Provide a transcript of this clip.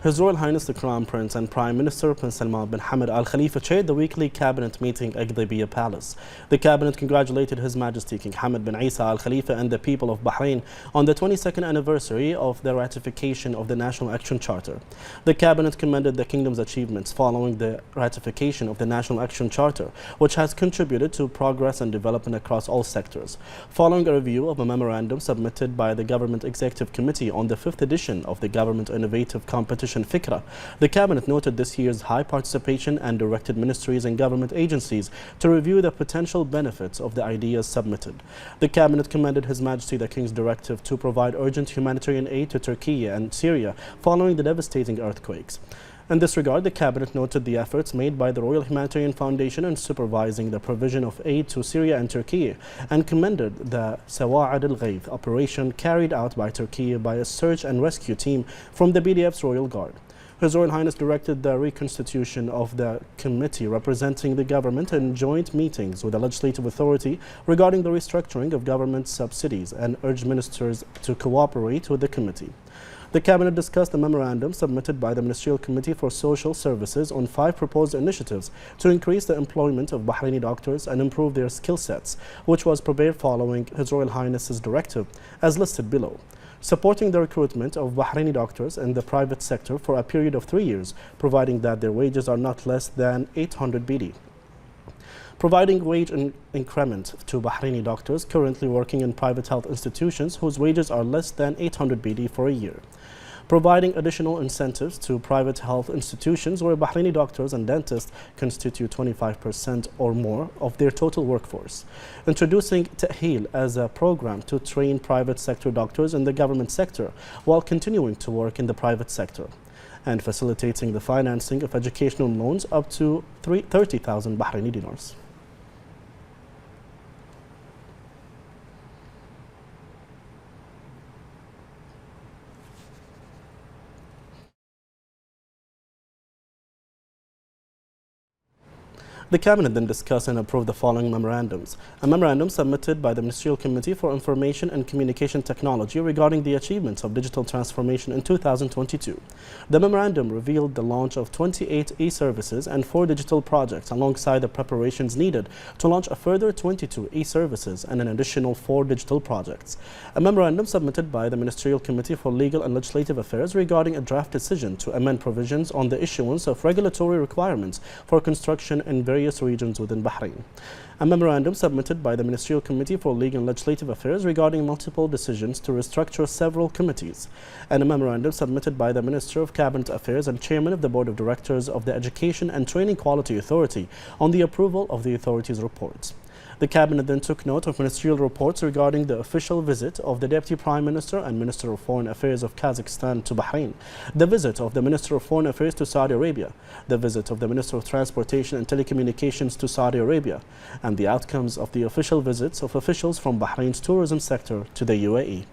His Royal Highness the Crown Prince and Prime Minister Prince Salman bin Hamad Al Khalifa chaired the weekly cabinet meeting at Gdaybiya Palace. The cabinet congratulated His Majesty King Hamad bin Isa Al Khalifa and the people of Bahrain on the 22nd anniversary of the ratification of the National Action Charter. The cabinet commended the kingdom's achievements following the ratification of the National Action Charter, which has contributed to progress and development across all sectors. Following a review of a memorandum submitted by the Government Executive Committee on the 5th edition of the Government Innovative Competition Fikra, the cabinet noted this year's high participation and directed ministries and government agencies to review the potential benefits of the ideas submitted. The cabinet commended His Majesty the King's directive to provide urgent humanitarian aid to Turkey and Syria following the devastating earthquakes. In this regard, the cabinet noted the efforts made by the Royal Humanitarian Foundation in supervising the provision of aid to Syria and Turkey, and commended the Sawa'id al-Ghayth operation carried out by Turkey by a search and rescue team from the BDF's Royal Guard. His Royal Highness directed the reconstitution of the committee representing the government in joint meetings with the legislative authority regarding the restructuring of government subsidies and urged ministers to cooperate with the committee. The cabinet discussed the memorandum submitted by the Ministerial Committee for Social Services on 5 proposed initiatives to increase the employment of Bahraini doctors and improve their skill sets, which was prepared following His Royal Highness's directive, as listed below. Supporting the recruitment of Bahraini doctors in the private sector for a period of 3 years, providing that their wages are not less than 800 BD. Providing wage increment to Bahraini doctors currently working in private health institutions whose wages are less than 800 BD for a year. Providing additional incentives to private health institutions where Bahraini doctors and dentists constitute 25% or more of their total workforce. Introducing Ta'heel as a program to train private sector doctors in the government sector while continuing to work in the private sector. And facilitating the financing of educational loans up to 30,000 Bahraini dinars. The cabinet then discussed and approved the following memorandums. A memorandum submitted by the Ministerial Committee for Information and Communication Technology regarding the achievements of digital transformation in 2022. The memorandum revealed the launch of 28 e-services and 4 digital projects alongside the preparations needed to launch a further 22 e-services and an additional 4 digital projects. A memorandum submitted by the Ministerial Committee for Legal and Legislative Affairs regarding a draft decision to amend provisions on the issuance of regulatory requirements for construction in various regions within Bahrain. A memorandum submitted by the Ministerial Committee for Legal and Legislative Affairs regarding multiple decisions to restructure several committees. And a memorandum submitted by the Minister of Cabinet Affairs and Chairman of the Board of Directors of the Education and Training Quality Authority on the approval of the authority's reports. The Cabinet then took note of ministerial reports regarding the official visit of the Deputy Prime Minister and Minister of Foreign Affairs of Kazakhstan to Bahrain, the visit of the Minister of Foreign Affairs to Saudi Arabia, the visit of the Minister of Transportation and Telecommunications to Saudi Arabia, and the outcomes of the official visits of officials from Bahrain's tourism sector to the UAE.